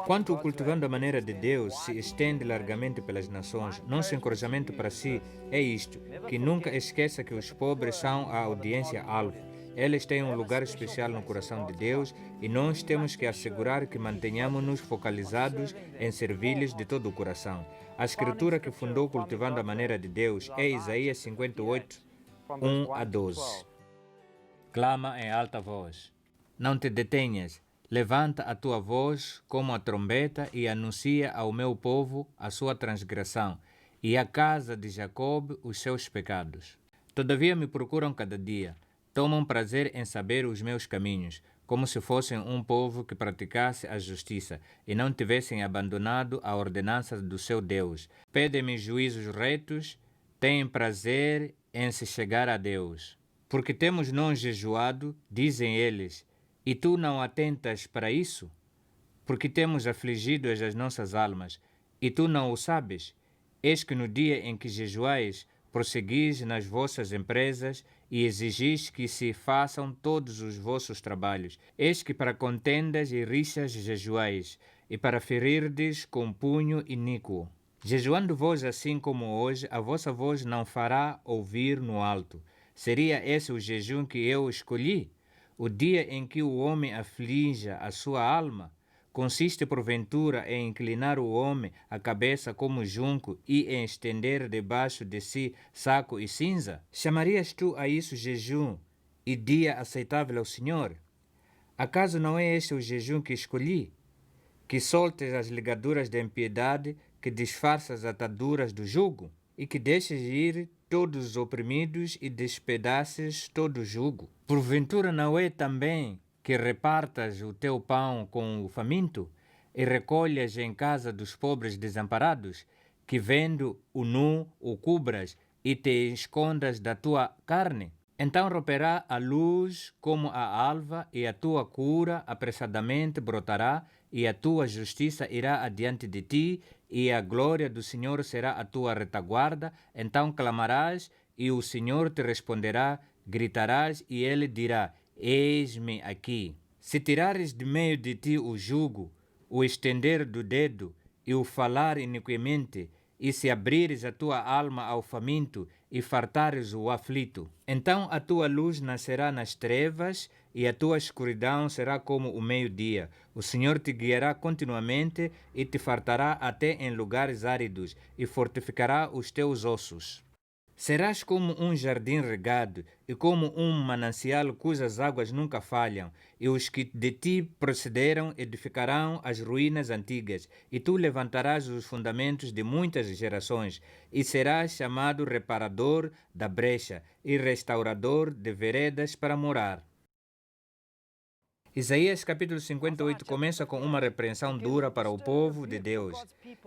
Quanto o cultivando a maneira de Deus se estende largamente pelas nações, nosso encorajamento para si é isto, que nunca esqueça que os pobres são a audiência-alvo. Eles têm um lugar especial no coração de Deus e nós temos que assegurar que mantenhamos-nos focalizados em servi-los de todo o coração. A escritura que fundou cultivando a maneira de Deus é Isaías 58, 1 a 12. Clama em alta voz. Não te detenhas. Levanta a tua voz como a trombeta e anuncia ao meu povo a sua transgressão e à casa de Jacob os seus pecados. Todavia me procuram cada dia, tomam prazer em saber os meus caminhos, como se fossem um povo que praticasse a justiça e não tivessem abandonado a ordenança do seu Deus. Pedem-me juízos retos, têm prazer em se chegar a Deus. Porque temos nós jejuado, dizem eles, e tu não atentas para isso? Porque temos afligido as nossas almas, e tu não o sabes? Eis que no dia em que jejuais, prosseguis nas vossas empresas e exigis que se façam todos os vossos trabalhos. Eis que para contendas e rixas jejuais, e para ferirdes com punho iníquo. Jejuando vós assim como hoje, a vossa voz não fará ouvir no alto. Seria esse o jejum que eu escolhi? O dia em que o homem aflige a sua alma, consiste porventura em inclinar o homem a cabeça como junco e em estender debaixo de si saco e cinza? Chamarias tu a isso jejum e dia aceitável ao Senhor? Acaso não é este o jejum que escolhi? Que soltes as ligaduras da impiedade, que disfarças as ataduras do jugo, e que deixes ir todos os oprimidos e despedaces todo o jugo. Porventura não é também que repartas o teu pão com o faminto e recolhas em casa dos pobres desamparados, que vendo o nu o cubras e te escondas da tua carne? Então romperá a luz como a alva e a tua cura apressadamente brotará e a tua justiça irá adiante de ti e a glória do Senhor será a tua retaguarda. Então clamarás e o Senhor te responderá, gritarás e ele dirá, eis-me aqui. Se tirares de meio de ti o jugo, o estender do dedo e o falar iniquamente, e se abrires a tua alma ao faminto e fartares o aflito, então a tua luz nascerá nas trevas e a tua escuridão será como o meio-dia. O Senhor te guiará continuamente e te fartará até em lugares áridos e fortificará os teus ossos. Serás como um jardim regado e como um manancial cujas águas nunca falham, e os que de ti procederam edificarão as ruínas antigas, e tu levantarás os fundamentos de muitas gerações, e serás chamado reparador da brecha e restaurador de veredas para morar. Isaías capítulo 58 começa com uma repreensão dura para o povo de Deus.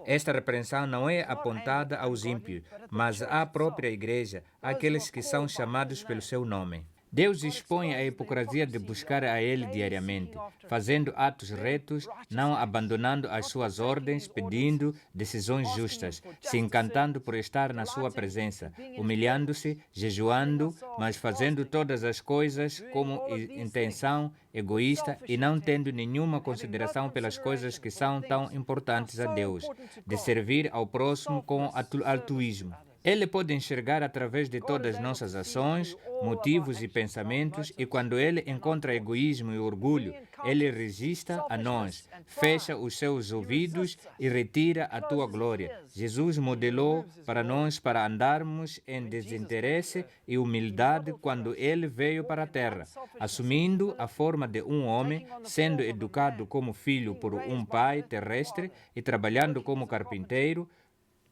Esta repreensão não é apontada aos ímpios, mas à própria igreja, àqueles que são chamados pelo seu nome. Deus expõe a hipocrisia de buscar a Ele diariamente, fazendo atos retos, não abandonando as suas ordens, pedindo decisões justas, se encantando por estar na sua presença, humilhando-se, jejuando, mas fazendo todas as coisas como intenção egoísta e não tendo nenhuma consideração pelas coisas que são tão importantes a Deus, de servir ao próximo com altruísmo. Ele pode enxergar através de todas as nossas ações, motivos e pensamentos, e quando ele encontra egoísmo e orgulho, ele resista a nós, fecha os seus ouvidos e retira a tua glória. Jesus modelou para nós para andarmos em desinteresse e humildade quando ele veio para a terra, assumindo a forma de um homem, sendo educado como filho por um pai terrestre e trabalhando como carpinteiro.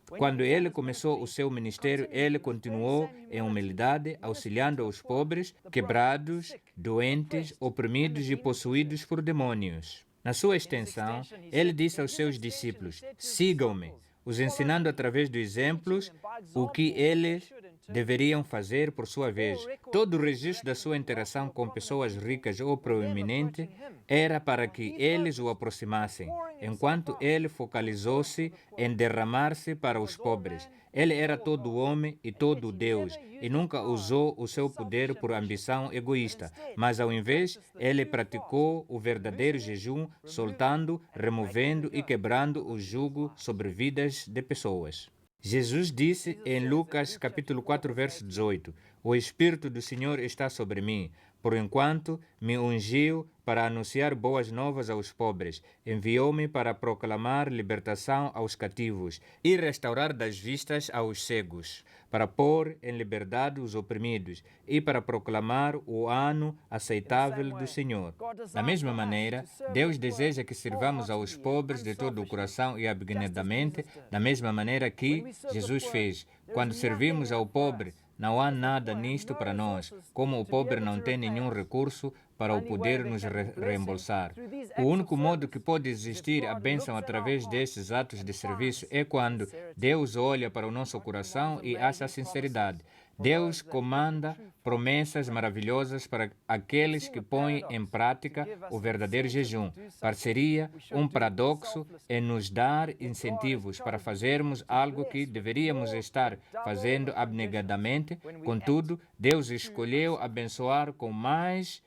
Quando ele começou o seu ministério, ele continuou em humildade, auxiliando os pobres, quebrados, doentes, oprimidos e possuídos por demônios. Na sua extensão, ele disse aos seus discípulos: sigam-me, os ensinando através dos exemplos o que eles deveriam fazer por sua vez. Todo o registro da sua interação com pessoas ricas ou proeminentes era para que eles o aproximassem, enquanto ele focalizou-se em derramar-se para os pobres. Ele era todo homem e todo Deus, e nunca usou o seu poder por ambição egoísta, mas ao invés, ele praticou o verdadeiro jejum, soltando, removendo e quebrando o jugo sobre vidas de pessoas. Jesus disse em Lucas capítulo 4, verso 18: O Espírito do Senhor está sobre mim, por enquanto me ungiu para anunciar boas novas aos pobres, enviou-me para proclamar libertação aos cativos e restaurar das vistas aos cegos, para pôr em liberdade os oprimidos e para proclamar o ano aceitável do Senhor. Da mesma maneira, Deus deseja que sirvamos aos pobres de todo o coração e abnegadamente, da mesma maneira que Jesus fez. Quando servimos ao pobre, não há nada nisto para nós, como o pobre não tem nenhum recurso para o poder nos reembolsar. O único modo que pode existir a bênção através destes atos de serviço é quando Deus olha para o nosso coração e acha sinceridade. Deus comanda promessas maravilhosas para aqueles que põem em prática o verdadeiro jejum. Parceria, um paradoxo, é nos dar incentivos para fazermos algo que deveríamos estar fazendo abnegadamente. Contudo, Deus escolheu abençoar com mais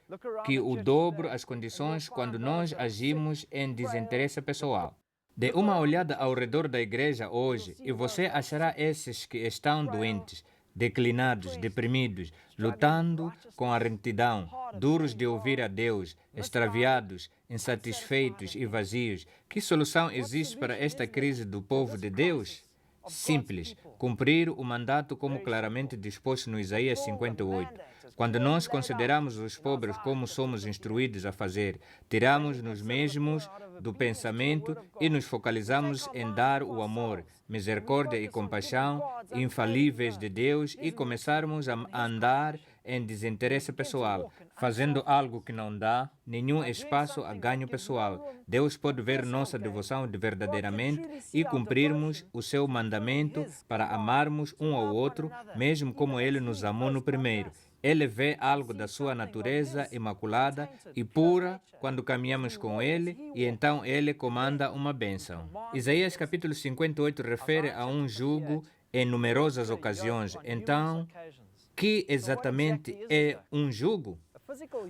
que o dobro as condições quando nós agimos em desinteresse pessoal. Dê uma olhada ao redor da igreja hoje e você achará esses que estão doentes, declinados, deprimidos, lutando com a retidão, duros de ouvir a Deus, extraviados, insatisfeitos e vazios. Que solução existe para esta crise do povo de Deus? Simples, cumprir o mandato como claramente disposto no Isaías 58. Quando nós consideramos os pobres como somos instruídos a fazer, tiramos-nos mesmos do pensamento e nos focalizamos em dar o amor, misericórdia e compaixão infalíveis de Deus e começarmos a andar em desinteresse pessoal, fazendo algo que não dá nenhum espaço a ganho pessoal. Deus pode ver nossa devoção de verdadeiramente e cumprirmos o seu mandamento para amarmos um ao outro, mesmo como Ele nos amou no primeiro. Ele vê algo da sua natureza imaculada e pura quando caminhamos com Ele, e então Ele comanda uma bênção. Isaías capítulo 58 refere a um jugo em numerosas ocasiões. Então, que exatamente é um jugo?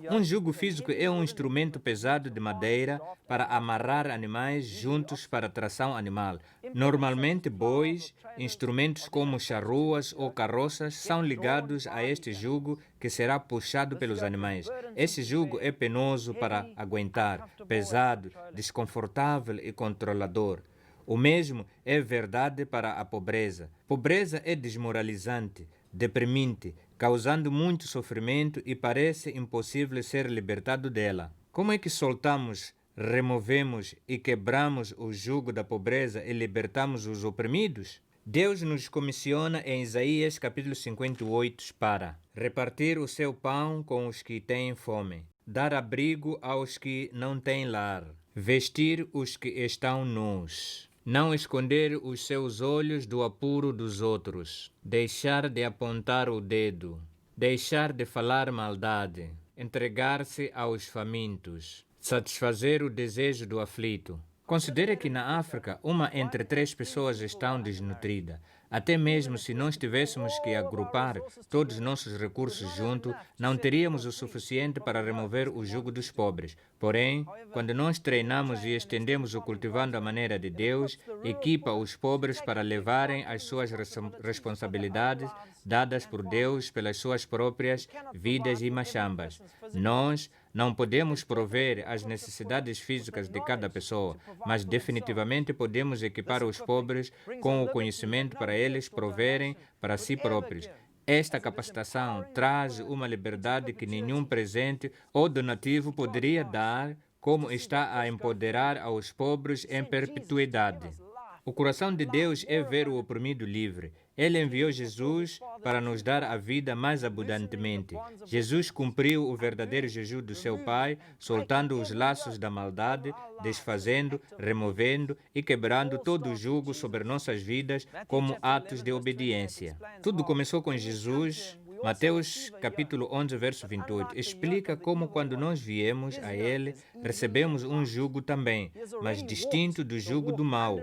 Um jugo físico é um instrumento pesado de madeira para amarrar animais juntos para tração animal. Normalmente, bois, instrumentos como charruas ou carroças são ligados a este jugo que será puxado pelos animais. Esse jugo é penoso para aguentar, pesado, desconfortável e controlador. O mesmo é verdade para a pobreza. Pobreza é desmoralizante, deprimente, causando muito sofrimento e parece impossível ser libertado dela. Como é que soltamos, removemos e quebramos o jugo da pobreza e libertamos os oprimidos? Deus nos comissiona em Isaías capítulo 58 para repartir o seu pão com os que têm fome, dar abrigo aos que não têm lar, vestir os que estão nus, não esconder os seus olhos do apuro dos outros, deixar de apontar o dedo, deixar de falar maldade, entregar-se aos famintos, satisfazer o desejo do aflito. Considere que na África, 1 entre 3 pessoas estão desnutrida. Até mesmo se nós tivéssemos que agrupar todos os nossos recursos juntos, não teríamos o suficiente para remover o jugo dos pobres. Porém, quando nós treinamos e estendemos o cultivando a maneira de Deus, equipa os pobres para levarem as suas responsabilidades dadas por Deus pelas suas próprias vidas e machambas. Nós não podemos prover as necessidades físicas de cada pessoa, mas definitivamente podemos equipar os pobres com o conhecimento para eles proverem para si próprios. Esta capacitação traz uma liberdade que nenhum presente ou donativo poderia dar, como está a empoderar aos pobres em perpetuidade. O coração de Deus é ver o oprimido livre. Ele enviou Jesus para nos dar a vida mais abundantemente. Jesus cumpriu o verdadeiro jejum do seu Pai, soltando os laços da maldade, desfazendo, removendo e quebrando todo o jugo sobre nossas vidas como atos de obediência. Tudo começou com Jesus. Mateus capítulo 11, verso 28, explica como quando nós viemos a Ele, recebemos um jugo também, mas distinto do jugo do mal.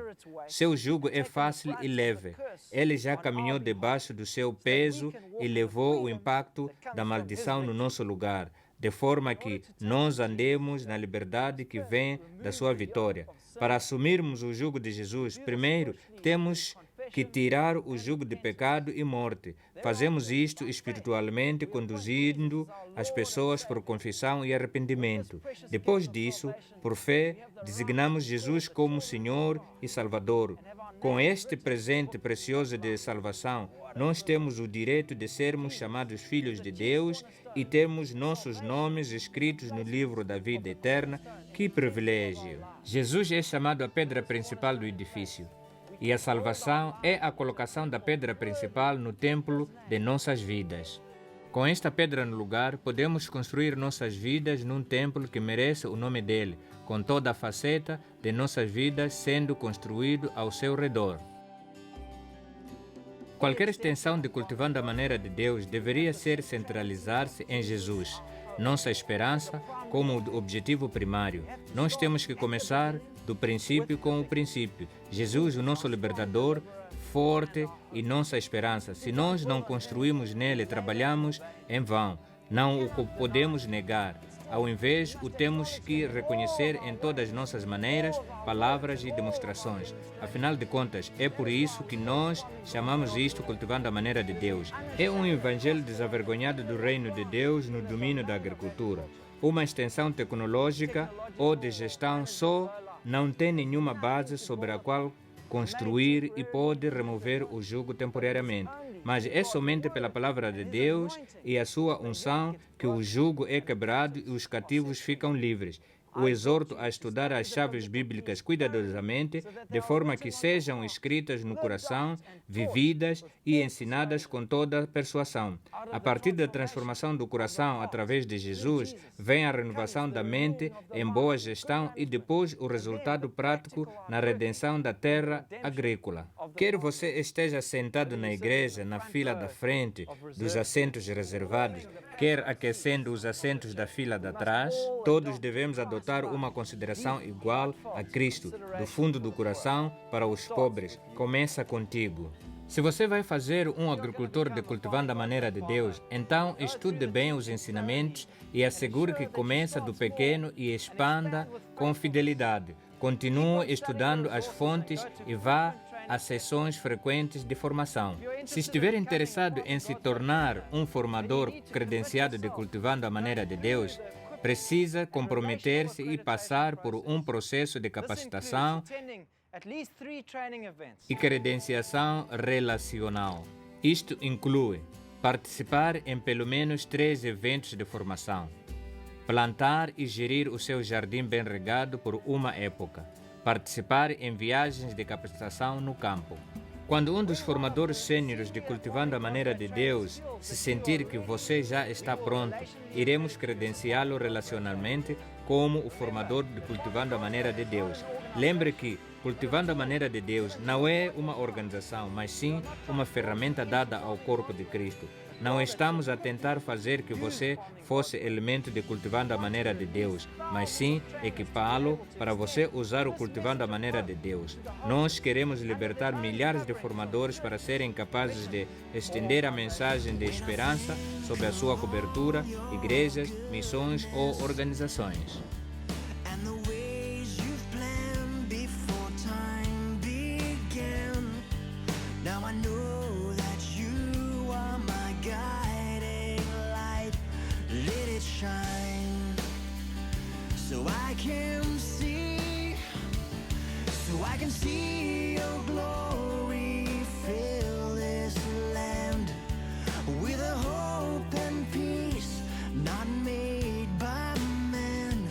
Seu jugo é fácil e leve. Ele já caminhou debaixo do seu peso e levou o impacto da maldição no nosso lugar, de forma que nós andemos na liberdade que vem da sua vitória. Para assumirmos o jugo de Jesus, primeiro temos que tirar o jugo de pecado e morte. Fazemos isto espiritualmente, conduzindo as pessoas por confissão e arrependimento. Depois disso, por fé, designamos Jesus como Senhor e Salvador. Com este presente precioso de salvação, nós temos o direito de sermos chamados filhos de Deus e temos nossos nomes escritos no livro da vida eterna. Que privilégio! Jesus é chamado a pedra principal do edifício. E a salvação é a colocação da pedra principal no templo de nossas vidas. Com esta pedra no lugar, podemos construir nossas vidas num templo que merece o nome dele, com toda a faceta de nossas vidas sendo construído ao seu redor. Qualquer extensão de cultivando a maneira de Deus deveria centralizar-se em Jesus, nossa esperança como objetivo primário. Nós temos que começar do princípio com o princípio. Jesus, o nosso libertador, forte e nossa esperança. Se nós não construímos nele, trabalhamos em vão. Não o podemos negar. Ao invés, o temos que reconhecer em todas as nossas maneiras, palavras e demonstrações. Afinal de contas, é por isso que nós chamamos isto cultivando a maneira de Deus. É um evangelho desavergonhado do reino de Deus no domínio da agricultura. Uma extensão tecnológica ou de gestão só não tem nenhuma base sobre a qual construir e pode remover o jugo temporariamente. Mas é somente pela palavra de Deus e a sua unção que o jugo é quebrado e os cativos ficam livres. O exorto a estudar as chaves bíblicas cuidadosamente, de forma que sejam escritas no coração, vividas e ensinadas com toda a persuasão. A partir da transformação do coração através de Jesus, vem a renovação da mente em boa gestão e depois o resultado prático na redenção da terra agrícola. Quer você esteja sentado na igreja, na fila da frente, dos assentos reservados, quer aquecendo os assentos da fila de trás, todos devemos adotar uma consideração igual a Cristo, do fundo do coração para os pobres. Começa contigo. Se você vai fazer um agricultor de cultivando a maneira de Deus, então estude bem os ensinamentos e assegure que começa do pequeno e expanda com fidelidade. Continue estudando as fontes e vá a sessões frequentes de formação. Se estiver interessado em se tornar um formador credenciado de cultivando a maneira de Deus, precisa comprometer-se e passar por um processo de capacitação e credenciação relacional. Isto inclui participar em pelo menos 3 eventos de formação, plantar e gerir o seu jardim bem regado por uma época, participar em viagens de capacitação no campo. Quando um dos formadores sêniores de Cultivando a Maneira de Deus se sentir que você já está pronto, iremos credenciá-lo relacionalmente como o formador de Cultivando a Maneira de Deus. Lembre que Cultivando a Maneira de Deus não é uma organização, mas sim uma ferramenta dada ao corpo de Cristo. Não estamos a tentar fazer que você fosse elemento de Cultivando a Maneira de Deus, mas sim equipá-lo para você usar o Cultivando a Maneira de Deus. Nós queremos libertar milhares de formadores para serem capazes de estender a mensagem de esperança sob a sua cobertura, igrejas, missões ou organizações. So I can see your glory fill this land with a hope and peace not made by man.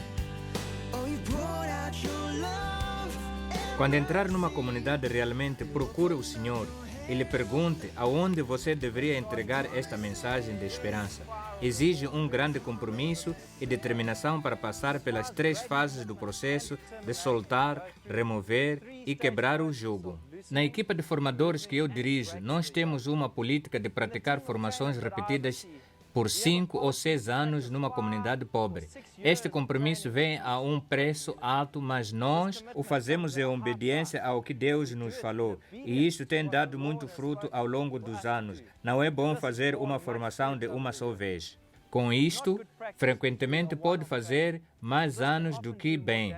Quando entrar numa comunidade, realmente procure o Senhor e lhe pergunte aonde você deveria entregar esta mensagem de esperança. Exige um grande compromisso e determinação para passar pelas 3 fases do processo de soltar, remover e quebrar o jugo. Na equipa de formadores que eu dirijo, nós temos uma política de praticar formações repetidas por 5 ou 6 anos numa comunidade pobre. Este compromisso vem a um preço alto, mas nós o fazemos em obediência ao que Deus nos falou. E isso tem dado muito fruto ao longo dos anos. Não é bom fazer uma formação de uma só vez. Com isto, frequentemente pode fazer mais anos do que bem.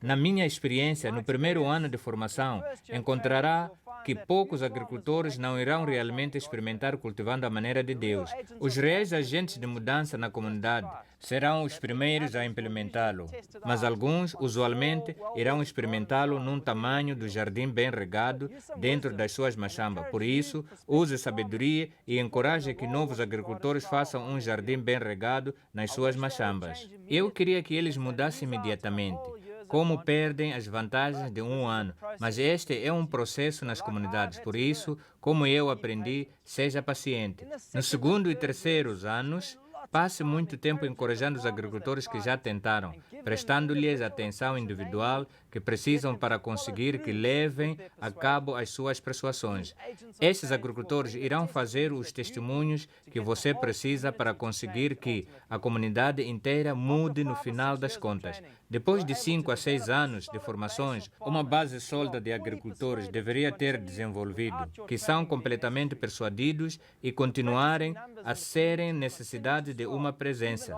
Na minha experiência, no primeiro ano de formação, encontrará que poucos agricultores não irão realmente experimentar cultivando a maneira de Deus. Os reais agentes de mudança na comunidade serão os primeiros a implementá-lo, mas alguns, usualmente, irão experimentá-lo num tamanho do jardim bem regado dentro das suas machambas. Por isso, use sabedoria e encoraje que novos agricultores façam um jardim bem regado nas suas machambas. Eu queria que eles mudassem imediatamente. Como perdem as vantagens de um ano, mas este é um processo nas comunidades. Por isso, como eu aprendi, seja paciente. No segundo e terceiro anos, passe muito tempo encorajando os agricultores que já tentaram, prestando-lhes atenção individual que precisam para conseguir que levem a cabo as suas persuasões. Estes agricultores irão fazer os testemunhos que você precisa para conseguir que a comunidade inteira mude no final das contas. Depois de 5 a 6 anos de formações, uma base sólida de agricultores deveria ter desenvolvido, que são completamente persuadidos e continuarem a serem necessidade de uma presença.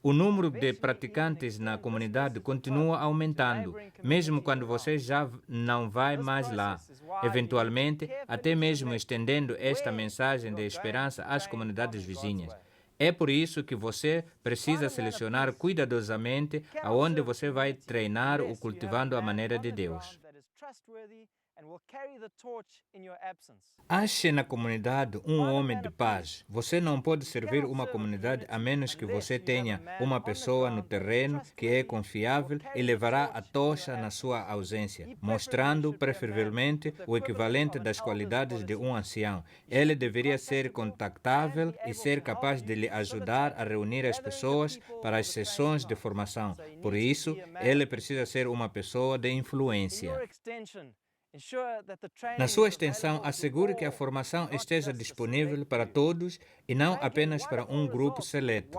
O número de praticantes na comunidade continua aumentando, mesmo quando você já não vai mais lá. Eventualmente, até mesmo estendendo esta mensagem de esperança às comunidades vizinhas. É por isso que você precisa selecionar cuidadosamente aonde você vai treinar o cultivando a maneira de Deus. Ache na comunidade um homem de paz. Você não pode servir uma comunidade a menos que você tenha uma pessoa no terreno que é confiável e levará a tocha na sua ausência, mostrando preferivelmente o equivalente das qualidades de um ancião. Ele deveria ser contactável e ser capaz de lhe ajudar a reunir as pessoas para as sessões de formação. Por isso, ele precisa ser uma pessoa de influência. Na sua extensão, assegure que a formação esteja disponível para todos e não apenas para um grupo seleto.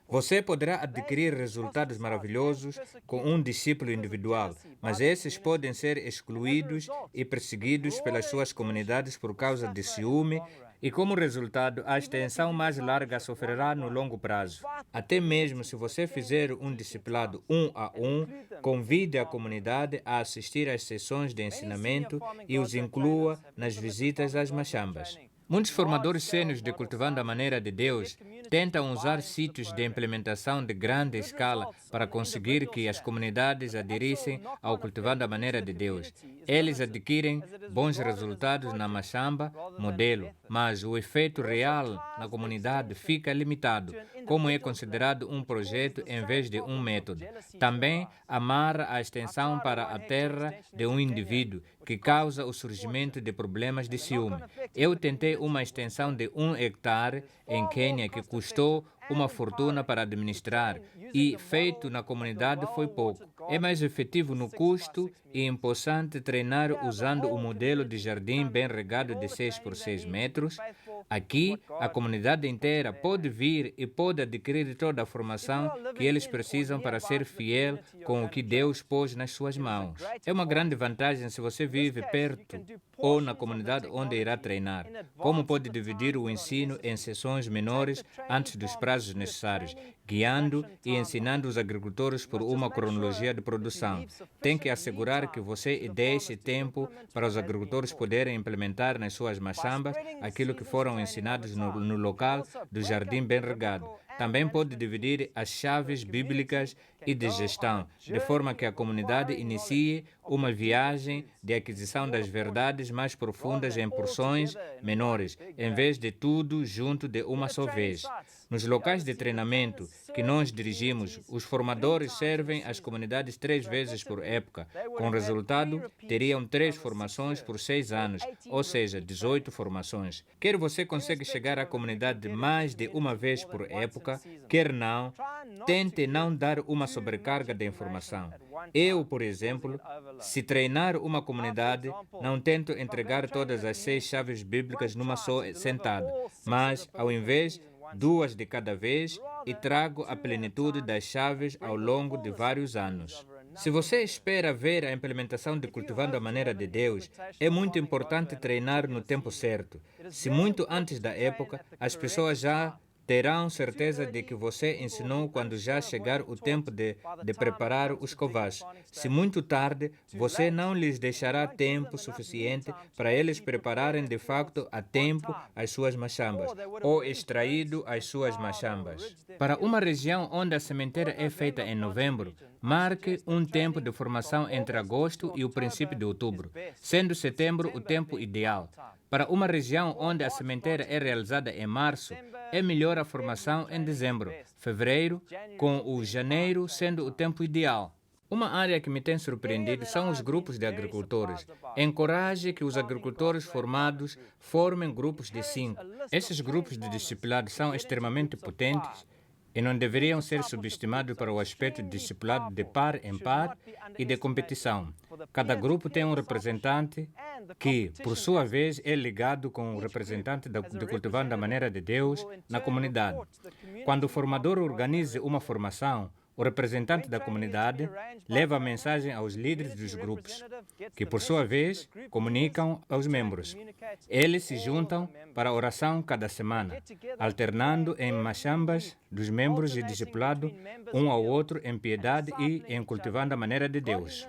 Você poderá adquirir resultados maravilhosos com um discípulo individual, mas esses podem ser excluídos e perseguidos pelas suas comunidades por causa de ciúme e, como resultado, a extensão mais larga sofrerá no longo prazo. Até mesmo se você fizer um discipulado 1 a 1, convide a comunidade a assistir às sessões de ensinamento e os inclua nas visitas às machambas. Muitos formadores sênios de Cultivando a Maneira de Deus tentam usar sítios de implementação de grande escala para conseguir que as comunidades aderissem ao Cultivando a Maneira de Deus. Eles adquirem bons resultados na machamba, modelo, mas o efeito real na comunidade fica limitado, como é considerado um projeto em vez de um método. Também amarra a extensão para a terra de um indivíduo, que causa o surgimento de problemas de ciúme. Eu tentei uma extensão de 1 hectare em Quênia que custou uma fortuna para administrar e feito na comunidade foi pouco. É mais efetivo no custo e empossante treinar usando o modelo de jardim bem regado de 6 por 6 metros. Aqui, a comunidade inteira pode vir e pode adquirir toda a formação que eles precisam para ser fiel com o que Deus pôs nas suas mãos. É uma grande vantagem se você vive perto ou na comunidade onde irá treinar. Como pode dividir o ensino em sessões menores antes dos prazos necessários, guiando e ensinando os agricultores por uma cronologia de produção. Tem que assegurar que você deixe tempo para os agricultores poderem implementar nas suas machambas aquilo que foram ensinados no local do jardim bem regado. Também pode dividir as chaves bíblicas e de gestão, de forma que a comunidade inicie uma viagem de aquisição das verdades mais profundas em porções menores, em vez de tudo junto de uma só vez. Nos locais de treinamento que nós dirigimos, os formadores servem as comunidades 3 vezes por época. Com resultado, teriam 3 formações por 6 anos, ou seja, 18 formações. Quer você consiga chegar à comunidade mais de uma vez por época, quer não, tente não dar uma sobrecarga de informação. Eu, por exemplo, se treinar uma comunidade, não tento entregar todas as 6 chaves bíblicas numa só sentada, mas, ao invés, 2 de cada vez, e trago a plenitude das chaves ao longo de vários anos. Se você espera ver a implementação de Cultivando a Maneira de Deus, é muito importante treinar no tempo certo. Se muito antes da época, as pessoas já terão certeza de que você ensinou quando já chegar o tempo de preparar os covás. Se muito tarde, você não lhes deixará tempo suficiente para eles prepararem de facto a tempo as suas machambas, ou extraído as suas machambas. Para uma região onde a sementeira é feita em novembro, marque um tempo de formação entre agosto e o princípio de outubro, sendo setembro o tempo ideal. Para uma região onde a sementeira é realizada em março, é melhor a formação em dezembro, fevereiro, com o janeiro sendo o tempo ideal. Uma área que me tem surpreendido são os grupos de agricultores. Encoraje que os agricultores formados formem grupos de 5. Esses grupos de discipulado são extremamente potentes e não deveriam ser subestimados para o aspecto de discipulado de par em par e de competição. Cada grupo tem um representante que, por sua vez, é ligado com o representante de Cultivando a Maneira de Deus na comunidade. Quando o formador organiza uma formação, o representante da comunidade leva a mensagem aos líderes dos grupos, que, por sua vez, comunicam aos membros. Eles se juntam para a oração cada semana, alternando em machambas dos membros de discipulado um ao outro em piedade e em Cultivando a Maneira de Deus.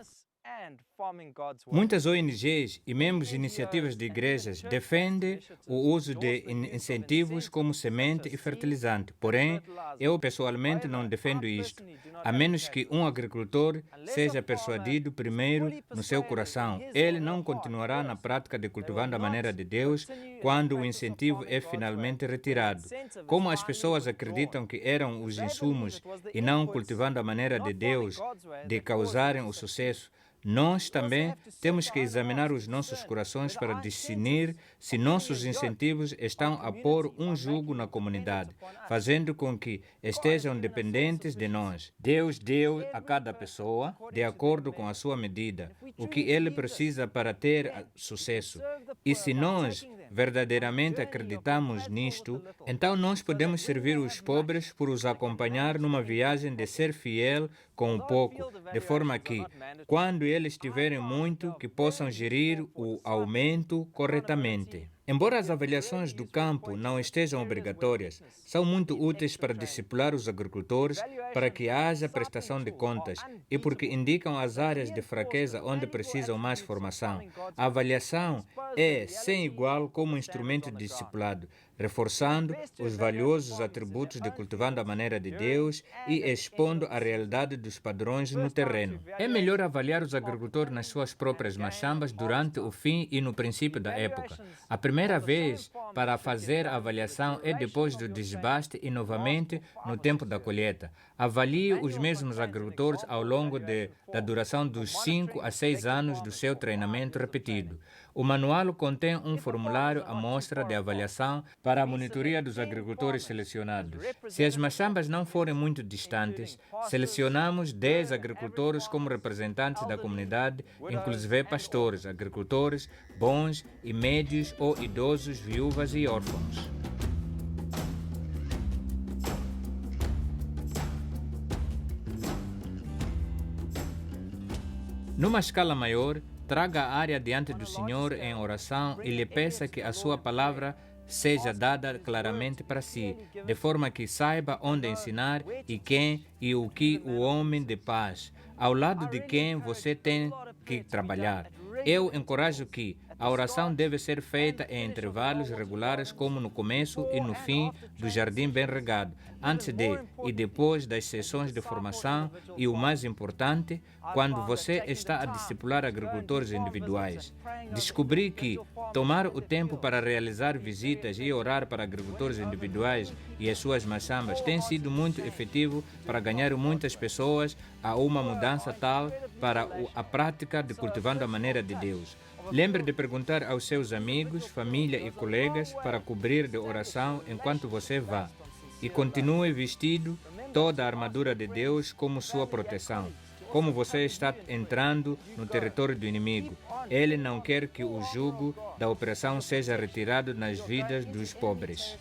Muitas ONGs e membros de iniciativas de igrejas defendem o uso de incentivos como semente e fertilizante. Porém, eu pessoalmente não defendo isto, a menos que um agricultor seja persuadido primeiro no seu coração. Ele não continuará na prática de Cultivando a Maneira de Deus quando o incentivo é finalmente retirado. Como as pessoas acreditam que eram os insumos e não Cultivando a Maneira de Deus de causarem o sucesso, nós também temos que examinar os nossos corações para discernir se nossos incentivos estão a pôr um jugo na comunidade, fazendo com que estejam dependentes de nós. Deus deu a cada pessoa, de acordo com a sua medida, o que ele precisa para ter sucesso. E se nós verdadeiramente acreditamos nisto, então nós podemos servir os pobres por os acompanhar numa viagem de ser fiel com o pouco, de forma que, quando eles tiverem muito, que possam gerir o aumento corretamente. Embora as avaliações do campo não estejam obrigatórias, são muito úteis para discipular os agricultores para que haja prestação de contas e porque indicam as áreas de fraqueza onde precisam mais formação. A avaliação é, sem igual, como instrumento de discipulado, reforçando os valiosos atributos de Cultivando a Maneira de Deus e expondo a realidade dos padrões no terreno. É melhor avaliar os agricultores nas suas próprias machambas durante o fim e no princípio da época. A primeira vez para fazer a avaliação é depois do desbaste e novamente no tempo da colheita. Avalie os mesmos agricultores ao longo da duração dos 5 a 6 anos do seu treinamento repetido. O manual contém um formulário amostra de avaliação para a monitoria dos agricultores selecionados. Se as machambas não forem muito distantes, selecionamos 10 agricultores como representantes da comunidade, inclusive pastores, agricultores, bons e médios ou idosos, viúvas e órfãos. Numa escala maior, traga a área diante do Senhor em oração e lhe peça que a sua palavra seja dada claramente para si, de forma que saiba onde ensinar e quem e o que o homem de paz, ao lado de quem você tem que trabalhar. Eu encorajo que, A oração deve ser feita em intervalos regulares, como no começo e no fim do jardim bem regado, antes de e depois das sessões de formação e, o mais importante, quando você está a discipular agricultores individuais. Descobri que tomar o tempo para realizar visitas e orar para agricultores individuais e as suas machambas tem sido muito efetivo para ganhar muitas pessoas a uma mudança tal para a prática de cultivando a maneira de Deus. Lembre de perguntar aos seus amigos, família e colegas para cobrir de oração enquanto você vá. E continue vestido toda a armadura de Deus como sua proteção. Como você está entrando no território do inimigo, ele não quer que o jugo da opressão seja retirado nas vidas dos pobres.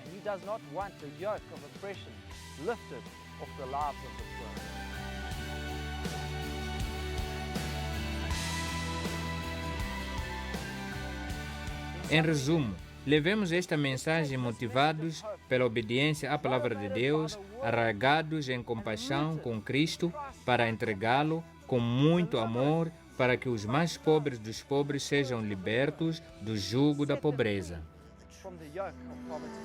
And he does not want the yoke of oppression lifted off the lives of the poor. Em resumo, levemos esta mensagem motivados pela obediência à palavra de Deus, arraigados em compaixão com Cristo, para entregá-lo com muito amor, para que os mais pobres dos pobres sejam libertos do jugo da pobreza. From the yoke of poverty.